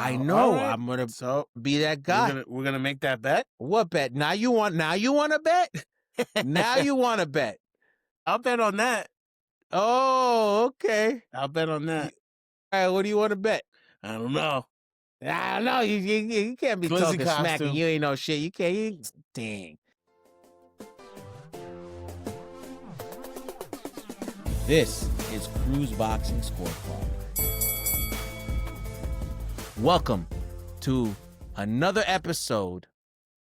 I know. Right. I'm gonna be that guy. We're gonna make that bet. What bet? Now you want to bet? Now you want to bet? I'll bet on that. Oh, okay. I'll bet on that. All right, what do you want to bet? I don't know. I don't know. You can't be Glizzy talking smack costume. and you ain't know shit. You can't. Dang. This is Cruz Boxing Score Card. Welcome to another episode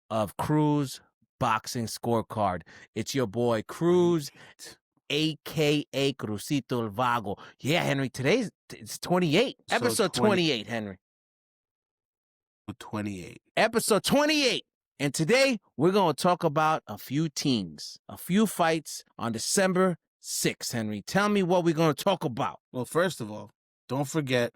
of Cruz Boxing Score Card. It's your boy Cruz, a.k.a. Crucito el Vago. Yeah, Henry, it's 28. Episode 28, Henry. 28. Episode 28. And today, we're going to talk about a few teams, a few fights on December 6th, Henry. Tell me what we're going to talk about. Well, first of all, don't forget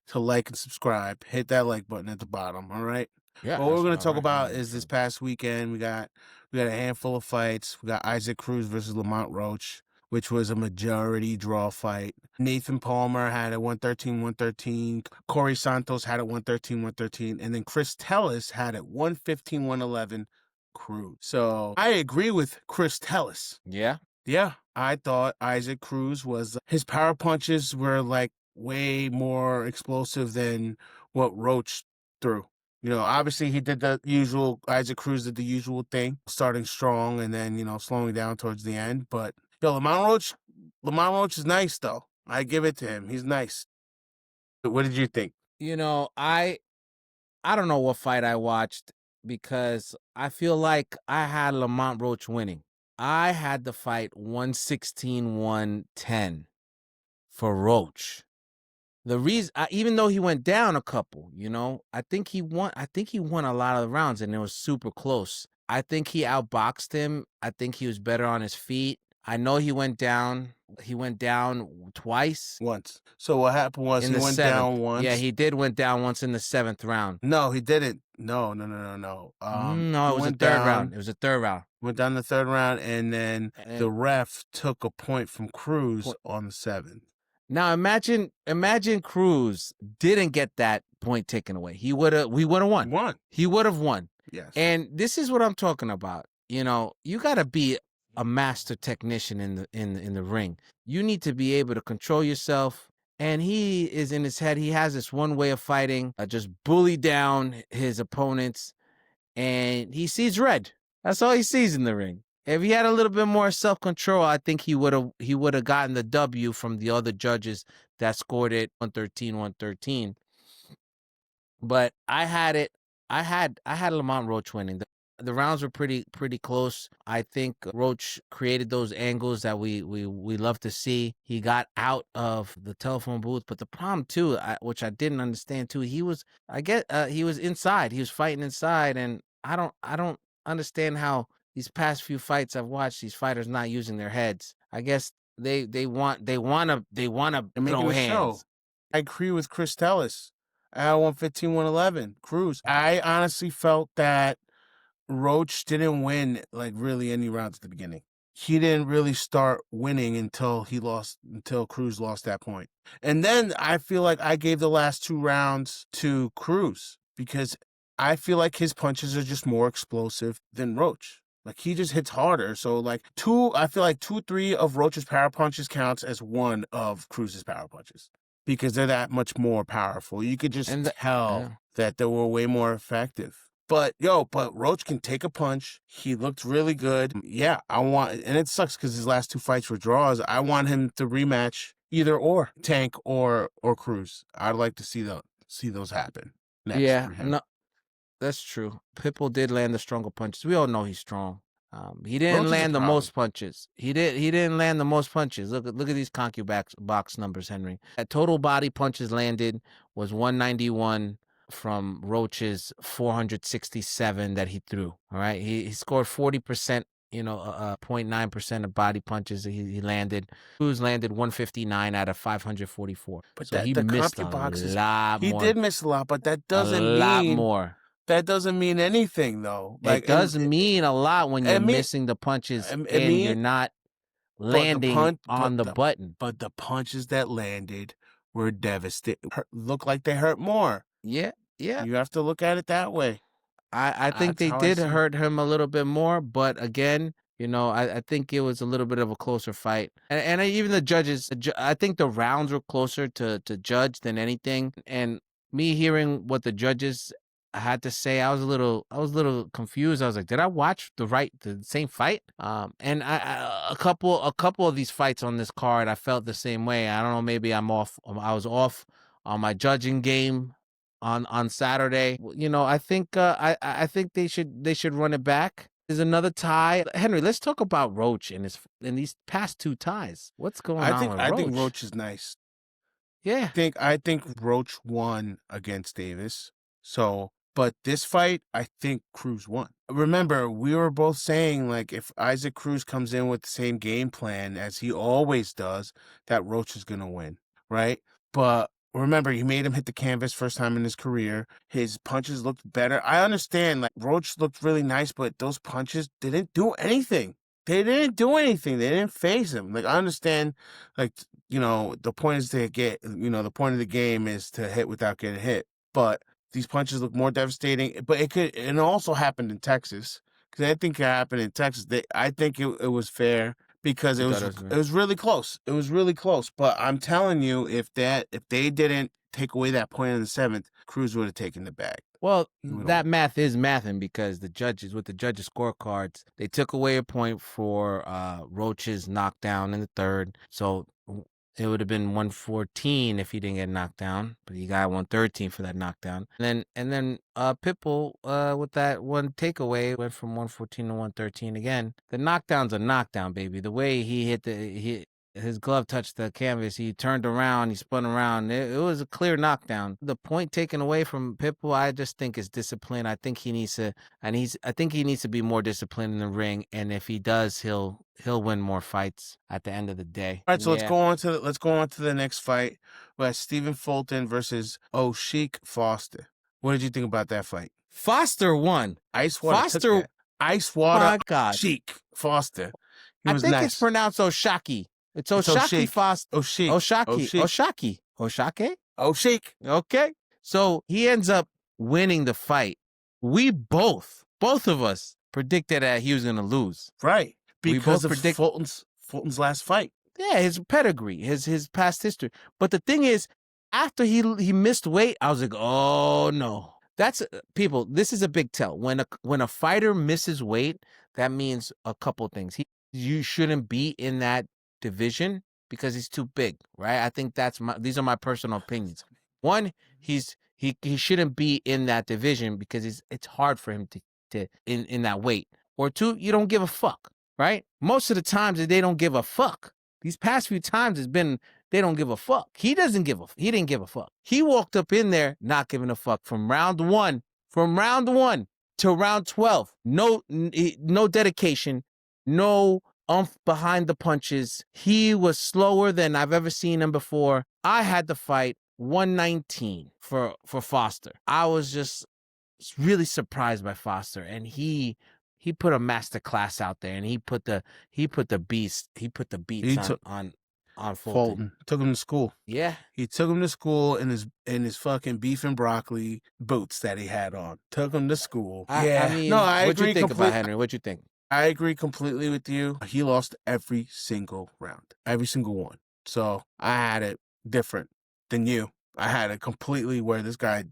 to like and subscribe. Hit that like button at the bottom, all right? Yeah. What we're going to talk about is this past weekend, we got a handful of fights. We got Isaac Cruz versus Lamont Roach, which was a majority draw fight. Nathan Palmer had a 113-113. Corey Santos had a 113-113. And then Chris Tellis had it 115-111 Cruz. So I agree with Chris Tellis. Yeah? Yeah, I thought Isaac Cruz his power punches were like way more explosive than what Roach threw. You know, obviously Isaac Cruz did the usual thing, starting strong and then, slowing down towards the end. But, Lamont Roach is nice, though. I give it to him. He's nice. What did you think? I don't know what fight I watched because I feel like I had Lamont Roach winning. I had the fight 116-110 for Roach. The reason, even though he went down a couple, I think he won a lot of the rounds and it was super close. I think he outboxed him. I think he was better on his feet. I know he went down. He went down twice. Once. So what happened was he went down once. Yeah, he went down once in the 7th round. No, he didn't. No. No, it was a third round. It was a third round. Went down the 3rd round, and then the ref took a point from Cruz on the 7th. Now imagine Cruz didn't get that point taken away. We would have won. He would have won. Yes. And this is what I'm talking about. You got to be a master technician in the ring. You need to be able to control yourself. And he is in his head. He has this one way of fighting, just bully down his opponents, and he sees red. That's all he sees in the ring. If he had a little bit more self-control, I think he would have gotten the W from the other judges that scored it 113-113. But I had Lamont Roach winning. The rounds were pretty close. I think Roach created those angles that we love to see. He got out of the telephone booth, but the problem too, which I didn't understand too, he was inside. He was fighting inside, and I don't understand how these past few fights I've watched, these fighters not using their heads. I guess they want to throw hands. Show. I agree with Chris Tellis. I had 115-111 Cruz. I honestly felt that Roach didn't win like really any rounds at the beginning. He didn't really start winning until Cruz lost that point. And then I feel like I gave the last 2 rounds to Cruz because I feel like his punches are just more explosive than Roach. Like he just hits harder. So I feel like 2-3 of Roach's power punches counts as 1 of Cruz's power punches because they're that much more powerful. You could just tell that they were way more effective. But Roach can take a punch. He looked really good. Yeah, and it sucks because his last 2 fights were draws. I want him to rematch either or Tank or Cruz. I'd like to see those happen next. Yeah, no, that's true. Pitbull did land the stronger punches. We all know he's strong. He didn't land the most punches. He didn't land the most punches. Look at these ConcuBox numbers, Henry. Total body punches landed was 191. From Roach's 467 that he threw. All right. He scored 40%, 0.9% of body punches he landed. Cruz landed 159 out of 544. But so he missed a lot more. He did miss a lot, but that doesn't That doesn't mean anything though. It does mean a lot when you're missing the punches and you're not landing on the button. But the punches that landed were devastating. Looked like they hurt more. Yeah, yeah. You have to look at it that way. I think That's they how I did see it. hurt him a little bit more, but again, I think it was a little bit of a closer fight. And even the judges, I think the rounds were closer to judge than anything. And me hearing what the judges had to say, I was a little confused. I was like, did I watch the same fight? And a couple of these fights on this card, I felt the same way. I don't know, maybe I'm off. I was off on my judging game on Saturday. I think I think they should run it back. There's another tie. Henry, let's talk about Roach in these past 2 ties. What's going on with I Roach? think Roach is nice. Yeah. I think Roach won against Davis. So, but this fight, I think Cruz won. Remember, we were both saying like if Isaac Cruz comes in with the same game plan as he always does, that Roach is gonna win, right? But remember, he made him hit the canvas first time in his career. His punches looked better. I understand, like Roach looked really nice, but those punches didn't do anything. They didn't do anything. They didn't phase him. Like I understand, like the point is to get, the point of the game is to hit without getting hit. But these punches look more devastating. But it also happened in Texas because I think it happened in Texas. I think it was fair because it was really close. It was really close. But I'm telling you, if they didn't take away that point in the 7th, Cruz would have taken the bag. Well, that math is mathing because the judges scorecards, they took away a point for Roach's knockdown in the 3rd. So it would have been 114 if he didn't get knocked down, but he got 113 for that knockdown. And then Pitbull with that one takeaway went from 114 to 113 again. The knockdown's a knockdown, baby. The way he hit his glove touched the canvas, he turned around, he spun around. It was a clear knockdown. The point taken away from Pitbull, I just think is discipline. I think he needs to be more disciplined in the ring, and if he does, he'll win more fights at the end of the day. All right, so let's go on to the next fight. We have Stephen Fulton versus ShaquieFoster. What did you think about that fight? Foster won. Ice water. My God. ShaquieFoster. I think it's pronounced Oshaki. It's ShaquieFoster. Oshaki. Okay. So he ends up winning the fight. We both of us predicted that he was going to lose. Right. Because of Fulton's last fight. Yeah, his pedigree, his past history. But the thing is, after he missed weight, I was like, oh no. That's people. This is a big tell. When a fighter misses weight, that means a couple things. You shouldn't be in that division because he's too big, right? I think these are my personal opinions. One, he shouldn't be in that division because it's hard for him to in that weight. Or 2, you don't give a fuck, right? Most of the times they don't give a fuck. These past few times it's been they don't give a fuck. He didn't give a fuck. He walked up in there not giving a fuck from round 1 to round 12. No dedication, no behind the punches. He was slower than I've ever seen him before. I had to fight 119 for Foster. I was just really surprised by Foster, and he put a master class out there, and he put the beats on Fulton. Took him to school. Yeah, he took him to school in his fucking beef and broccoli boots that he had on. Took him to school. I mean, what'd you think about Henry? What'd you think? I agree completely with you. He lost every single round, every single one. So I had it different than you. I had it completely where this guy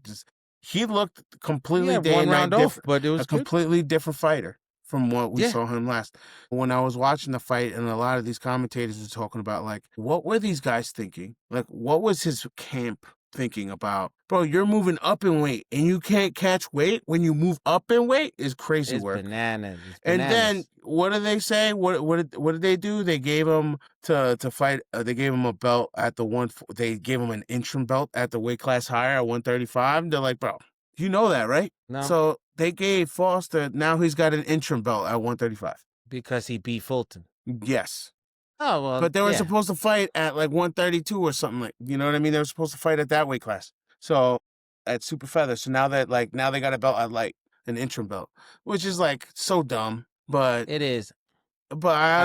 he looked completely day and night different, but it was a completely different fighter from what we saw him last. When I was watching the fight, and a lot of these commentators were talking about like, what were these guys thinking? Like, what was his camp thinking about? Bro, you're moving up in weight and you can't catch weight when you move up in weight is crazy work. Bananas. And then what do they say? What did they do? They gave him to fight. They gave him a belt at they gave him an interim belt at the weight class higher at 135. They're like, bro, you know that, right? No. So they gave Foster, now he's got an interim belt at 135. Because he beat Fulton. Yes. Oh, well. But they were supposed to fight at like 132 or something, like, you know what I mean? They were supposed to fight at that weight class. So at super feather. So now they got a belt at like an interim belt, which is like so dumb, but it is. But I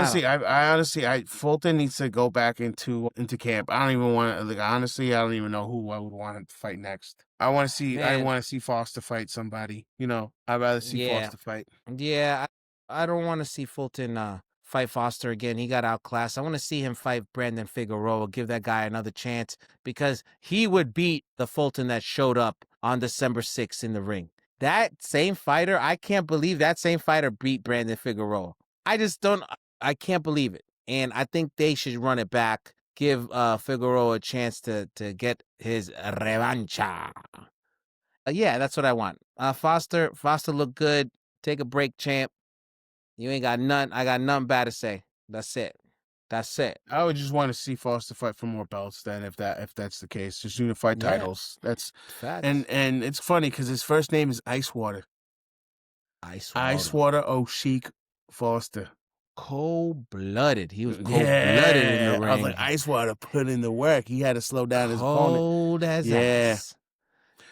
honestly, Fulton needs to go back into camp. I don't even want to, I don't even know who I would want him to fight next. I want to see. I Man, want to see Foster fight somebody. You know, I'd rather see yeah. Foster fight. Yeah, I don't want to see Fulton fight Foster again. He got outclassed. I want to see him fight Brandon Figueroa, give that guy another chance because he would beat the Fulton that showed up on December 6th in the ring. That same fighter, I can't believe that same fighter beat Brandon Figueroa. I can't believe it. And I think they should run it back, give Figueroa a chance to get his revancha. Yeah, that's what I want. Foster looked good. Take a break, champ. You ain't got none. I got nothing bad to say. That's it. That's it. I would just want to see Foster fight for more belts. Then, if that's the case, just unify titles. That's facts. And it's funny because his first name is Icewater. Icewater Oshaki Foster. Cold-blooded. He was cold-blooded in the ring. I was like, Icewater put in the work. He had to slow down his opponent. Cold as ass.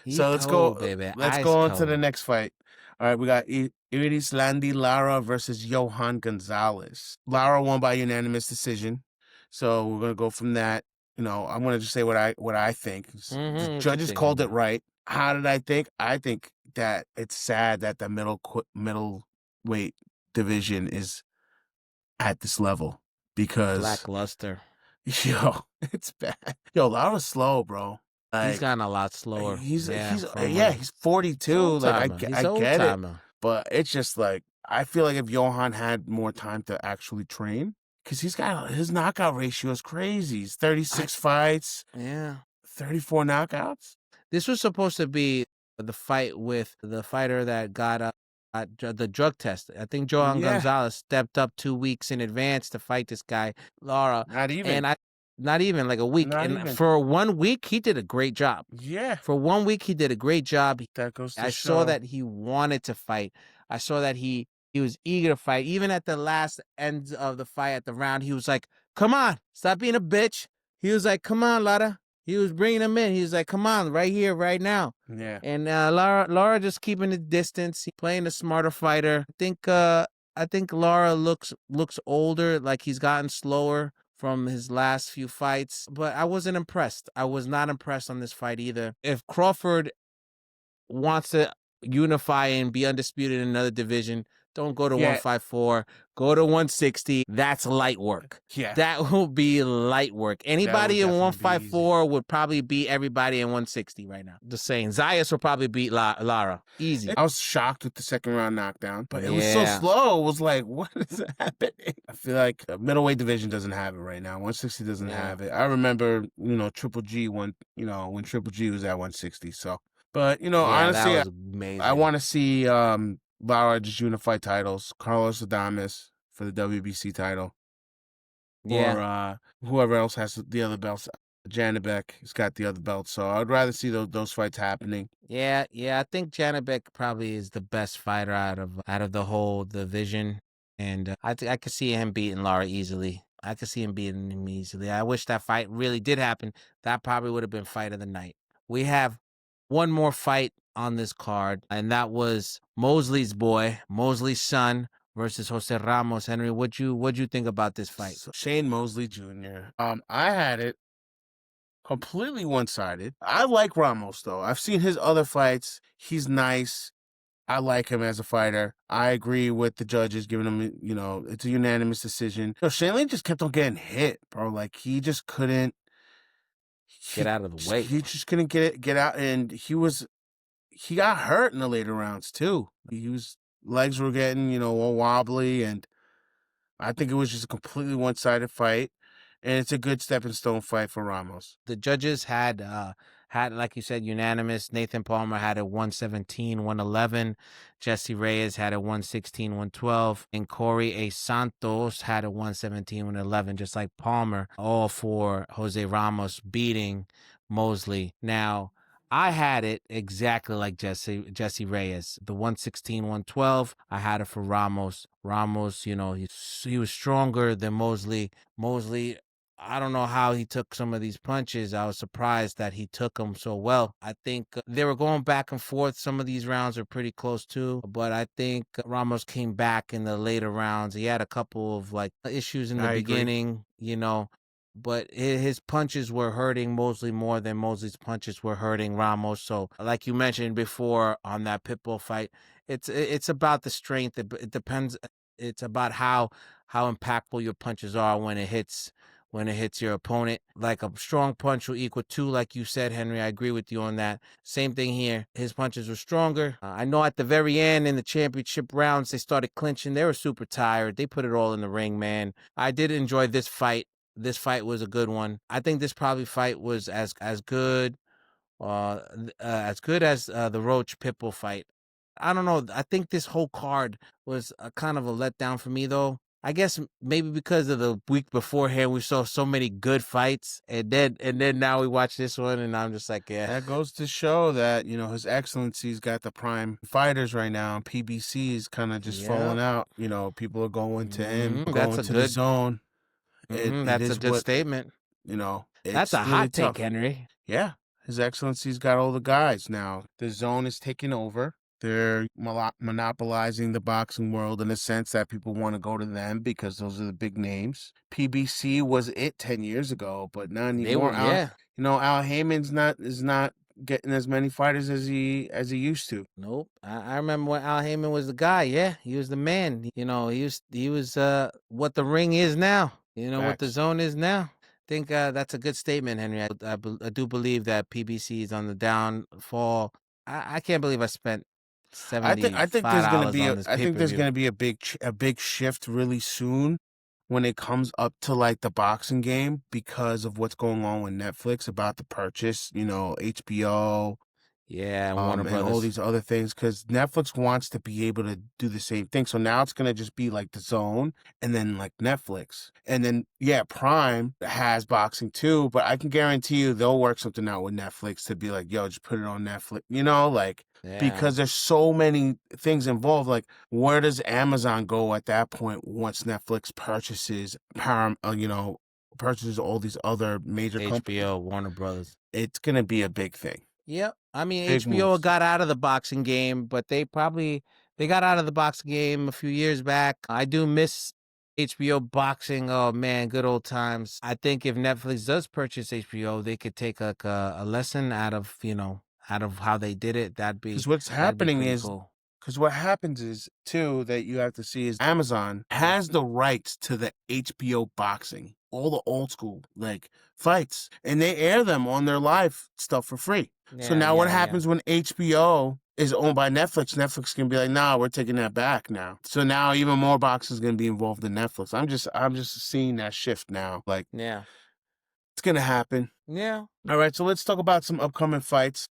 So let's cold, go, baby. let's Ice go on to cold. the next fight. All right, we got Erislandy Lara versus Johan Gonzalez. Lara won by unanimous decision. So we're gonna go from that. You know, I'm gonna just say what I think. The judges called it right. How did I think? I think that it's sad that the middleweight division is at this level because lackluster. Yo, it's bad. Yo, Lara's slow, bro. He's gotten a lot slower. He's 42. Like I get it, but it's just like I feel like if Johan had more time to actually train, because he's got his knockout ratio is crazy. He's 36 fights, 34 knockouts. This was supposed to be the fight with the fighter that got the drug test. I think Johan Gonzalez stepped up 2 weeks in advance to fight this guy, Lara. Not even like a week. For 1 week, he did a great job. Yeah. For 1 week, he did a great job. That goes to I saw that he wanted to fight. I saw that he was eager to fight. Even at the last end of the fight at the round, he was like, come on, stop being a bitch. He was like, come on, Lara. He was bringing him in. He was like, come on, right here, right now. Yeah. And Lara just keeping the distance, playing the smarter fighter. I think Lara looks older, like he's gotten slower from his last few fights, but I wasn't impressed. I was not impressed on this fight either. If Crawford wants to unify and be undisputed in another division, don't go to 154. Go to 160. That's light work. Yeah. That will be light work. Anybody in 154 would probably beat everybody in 160 right now. Just saying. Zayas will probably beat Lara. Easy. I was shocked with the second round knockdown, but it was so slow. It was like, what is happening? I feel like the middleweight division doesn't have it right now. 160 doesn't have it. I remember, Triple G when Triple G was at 160. So, but, honestly, that was amazing. I want to see Lara just unify titles. Carlos Adames for the WBC title. Or whoever else has the other belts. Janibek has got the other belts. So I'd rather see those fights happening. Yeah. I think Janibek probably is the best fighter out of the whole division. And I could see him beating Lara easily. I wish that fight really did happen. That probably would have been fight of the night. We have one more fight on this card, and that was Mosley's son versus Jose Ramos. Henry, what'd you think about this fight? So Shane Mosley Jr. I had it completely one-sided. I like Ramos though. I've seen his other fights. He's nice. I like him as a fighter. I agree with the judges giving him, it's a unanimous decision. Shane Lane just kept on getting hit, bro. Like he just couldn't get out of the way. He just couldn't get out, and he got hurt in the later rounds too. Legs were getting, all wobbly, and I think it was just a completely one-sided fight, and it's a good stepping stone fight for Ramos. The judges had, like you said, unanimous. Nathan Palmer had a 117, 111. Jesse Reyes had a 116, 112. And Corey A. Santos had a 117, 111, just like Palmer, all for Jose Ramos beating Mosley. Now, I had it exactly like Jesse Reyes. The 116, 112, I had it for Ramos. Ramos, he was stronger than Mosley. Mosley, I don't know how he took some of these punches. I was surprised that he took them so well. I think they were going back and forth. Some of these rounds are pretty close too, but I think Ramos came back in the later rounds. He had a couple of issues in the beginning, but his punches were hurting Mosley more than Mosley's punches were hurting Ramos. So, like you mentioned before on that Pitbull fight, it's about the strength. It depends. It's about how impactful your punches are when it hits your opponent. Like a strong punch will equal 2, like you said, Henry. I agree with you on that. Same thing here. His punches were stronger. I know at the very end in the championship rounds, they started clinching. They were super tired. They put it all in the ring, man. I did enjoy this fight. This fight was a good one. I think this probably fight was as good as the Roach Pitbull fight. I don't know. I think this whole card was a kind of a letdown for me, though. I guess maybe because of the week beforehand, we saw so many good fights, and then now we watch this one, and I'm just like, yeah. That goes to show that, His Excellency's got the prime fighters right now, and PBC is kind of just falling out. People are going to him, going to the zone. That's a good statement. That's a really hot tough. take, Henry. Yeah, His Excellency's got all the guys now. The zone is taking over. They're monopolizing the boxing world in a sense that people want to go to them because those are the big names. PBC was it 10 years ago, but not anymore. Al Heyman's is not getting as many fighters as he used to. Nope. I remember when Al Heyman was the guy. Yeah, he was the man. He was what the ring is now. What the zone is now. I think that's a good statement, Henry. I do believe that PBC is on the downfall. I can't believe I spent $75 I think there's going to be on this pay-per-view. there's going to be a big shift really soon when it comes up to like the boxing game because of what's going on with Netflix about the purchase, HBO, and Warner Brothers, and all these other things, because Netflix wants to be able to do the same thing. So now it's gonna just be like the Zone, and then like Netflix, and then Prime has boxing too. But I can guarantee you they'll work something out with Netflix to be like, yo, just put it on Netflix, because there's so many things involved. Like, where does Amazon go at that point once Netflix purchases purchases all these other major companies? HBO, Warner Brothers. It's gonna be a big thing. Yep. I mean, Big HBO moves. got out of the boxing game, but they got out of the boxing game a few years back. I do miss HBO boxing. Oh man, good old times. I think if Netflix does purchase HBO, they could take like a lesson out of how they did it. Because what's happening is cool. Because what happens is, too, that you have to see is Amazon has the rights to the HBO boxing, all the old school, fights, and they air them on their live stuff for free. So now what happens when HBO is owned by Netflix? Netflix can be like, nah, we're taking that back now. So now even more boxing is going to be involved in Netflix. I'm just seeing that shift now. It's going to happen. Yeah. All right, so let's talk about some upcoming fights.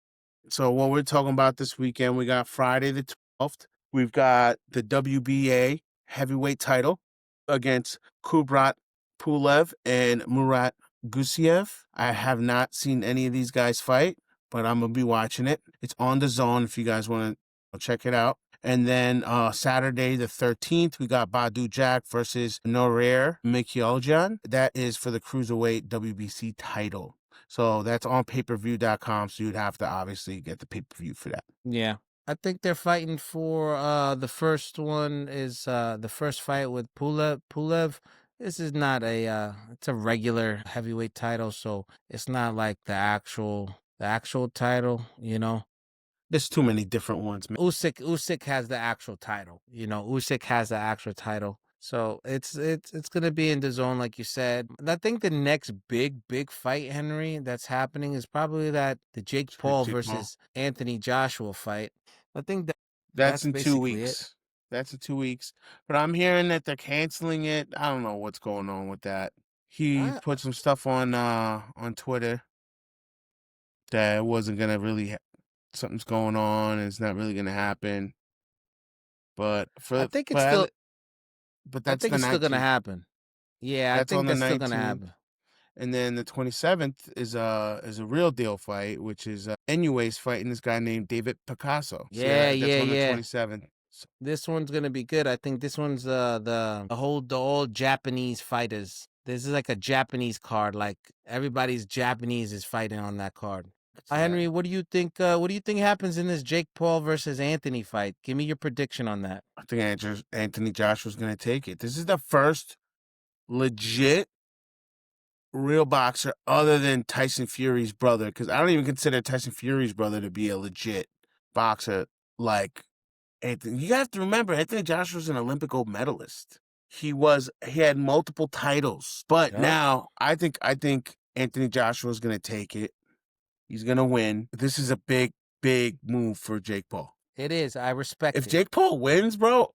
So what we're talking about this weekend, we got Friday the 12th. We've got the WBA heavyweight title against Kubrat Pulev and Murat Gusiev. I have not seen any of these guys fight, but I'm going to be watching it. It's on the Zone if you guys want to check it out. And then Saturday the 13th, we got Badu Jack versus Norer Mikhailjan. That is for the Cruiserweight WBC title. So that's on pay-per-view.com, so you'd have to obviously get the pay-per-view for that. Yeah. I think they're fighting for the first one is the first fight with Pulev. This is not it's a regular heavyweight title, so it's not like the actual title, There's too many different ones, man. Usyk has the actual title. Usyk has the actual title. So it's gonna be in the Zone, like you said. And I think the next big fight, Henry, that's happening is probably the Jake Paul versus Anthony Joshua fight. I think that's in 2 weeks. That's in 2 weeks. But I'm hearing that they're canceling it. I don't know what's going on with that. He put some stuff on Twitter that it wasn't gonna really something's going on and it's not really gonna happen. But I think it's still. But that's I think it's still gonna happen. Yeah, that's I think that's still gonna 19th. happen. And then the 27th is a real deal fight, which is Enua's fighting this guy named David Picasso. Yeah, that's on the 27th. This one's gonna be good. I think this one's the old Japanese fighters. This is like a Japanese card. Like everybody's Japanese is fighting on that card. Henry, what do you think? What do you think happens in this Jake Paul versus Anthony fight? Give me your prediction on that. I think Anthony Joshua's going to take it. This is the first legit real boxer other than Tyson Fury's brother, because I don't even consider Tyson Fury's brother to be a legit boxer like Anthony. You have to remember, Anthony Joshua's an Olympic gold medalist. He had multiple titles, but now I think Anthony Joshua's gonna take it. He's gonna win. This is a big move for Jake Paul. It is. I respect it. If Jake Paul wins, bro,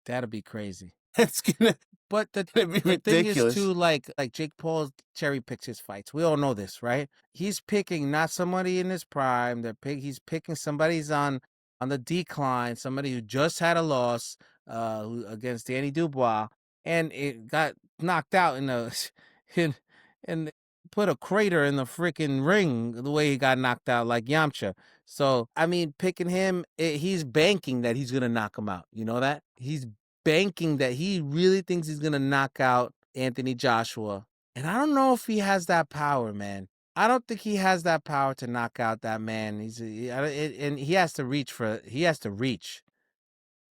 that'll be crazy. It's gonna. But the ridiculous. thing is too, like Jake Paul cherry picks his fights. We all know this, right? He's picking not somebody in his prime. He's picking somebody's on the decline, somebody who just had a loss against Danny Dubois, and it got knocked out and put a crater in the freaking ring the way he got knocked out, like Yamcha. So I mean, picking him, he's banking that he's gonna knock him out. You know that? He's banking that he really thinks he's gonna knock out Anthony Joshua, and I don't know if he has that power, man. I don't think he has that power to knock out that man. And he has to reach for. He has to reach.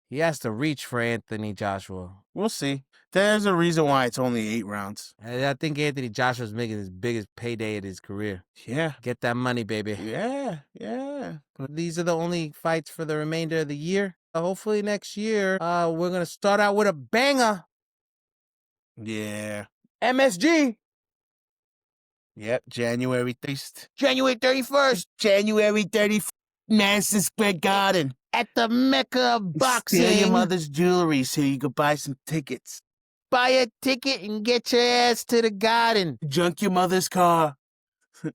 He has to reach for Anthony Joshua. We'll see. There's a reason why it's only 8 rounds. I think Anthony Joshua's making his biggest payday of his career. Yeah. Get that money, baby. Yeah. These are the only fights for the remainder of the year. Hopefully next year, we're going to start out with a banger. Yeah. MSG. Yep. January 1st. January 31st. January 31st. Madison Square Garden. At the Mecca of Boxing. Steal your mother's jewelry so you could buy some tickets. Buy a ticket and get your ass to the garden. Junk your mother's car.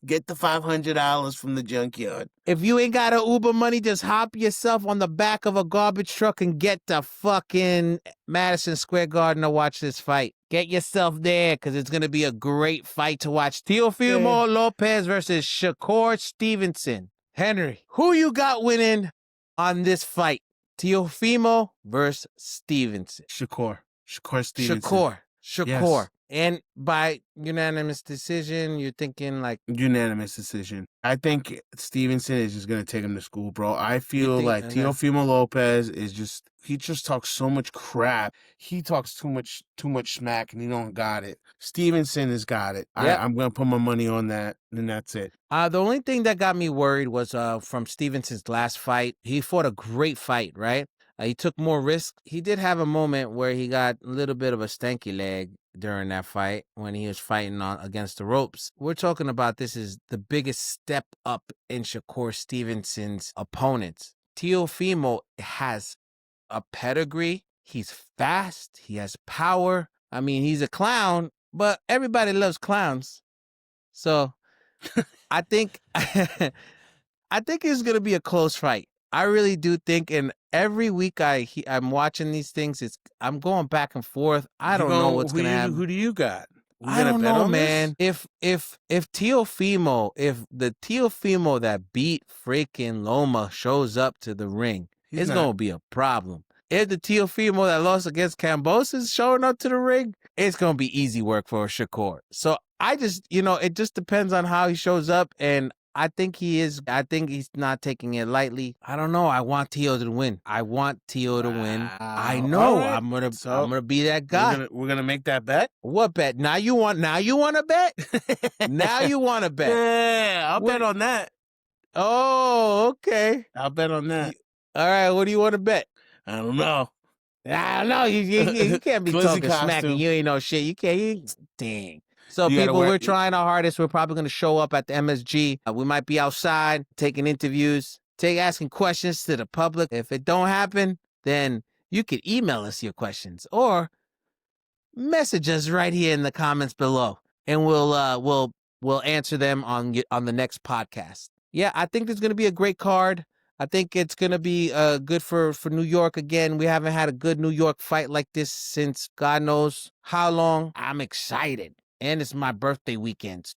Get the $500 from the junkyard. If you ain't got a Uber money, just hop yourself on the back of a garbage truck and get to fucking Madison Square Garden to watch this fight. Get yourself there, because it's going to be a great fight to watch. Teofimo Lopez versus Shakur Stevenson. Henry, who you got winning on this fight? Teofimo versus Stevenson. Shakur Stevenson. Shakur. Yes. And by unanimous decision, you're thinking like... Unanimous decision. I think Stevenson is just going to take him to school, bro. I feel like Teofimo Lopez is just... He just talks so much crap. He talks too much smack, and he don't got it. Stevenson has got it. Yep. I'm going to put my money on that, and that's it. The only thing that got me worried was from Stevenson's last fight. He fought a great fight, right? He took more risk. He did have a moment where he got a little bit of a stanky leg during that fight when he was fighting against the ropes. We're talking about this is the biggest step up in Shakur Stevenson's opponents. Teofimo has a pedigree. He's fast. He has power. I mean, he's a clown, but everybody loves clowns. So I think it's going to be a close fight. I really do think, and every week I'm watching these things, I'm going back and forth. I don't know what's going to happen. Who do you got? I don't know, man. If Teofimo, if the Teofimo that beat freaking Loma shows up to the ring, it's going to be a problem. If the Teofimo that lost against Cambosa is showing up to the ring, it's going to be easy work for Shakur. So I just, it just depends on how he shows up, and I think he's not taking it lightly. I don't know. I want Teo to win. I know. Right. I'm gonna be that guy. We're gonna make that bet. What bet? Now you want a bet? Now you want a bet? Yeah, I'll bet on that. Oh, okay. I'll bet on that. All right. What do you want to bet? I don't know. I don't know. You can't be talking smack and you ain't know shit. You can't. Dang. So people, we're trying our hardest. We're probably going to show up at the MSG. We might be outside taking interviews, asking questions to the public. If it don't happen, then you could email us your questions or message us right here in the comments below, and we'll answer them on the next podcast. Yeah, I think there's going to be a great card. I think it's going to be good for New York again. We haven't had a good New York fight like this since God knows how long. I'm excited. And it's my birthday weekend.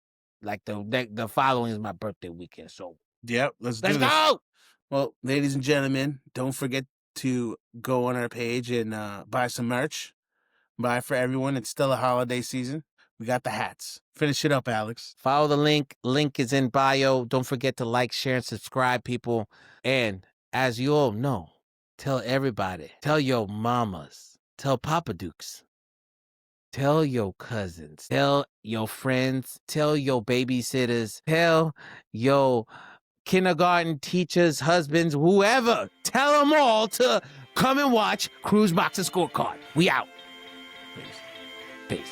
Like the following is my birthday weekend. So yep, let's go. Well, ladies and gentlemen, don't forget to go on our page and buy some merch. Buy for everyone. It's still a holiday season. We got the hats. Finish it up, Alex. Follow the link. Link is in bio. Don't forget to like, share, and subscribe, people. And as you all know, tell everybody. Tell your mamas. Tell Papa Dukes. Tell your cousins, tell your friends, tell your babysitters, tell your kindergarten teachers, husbands, whoever. Tell them all to come and watch Cruz Boxing Score Card. We out. Peace. Peace.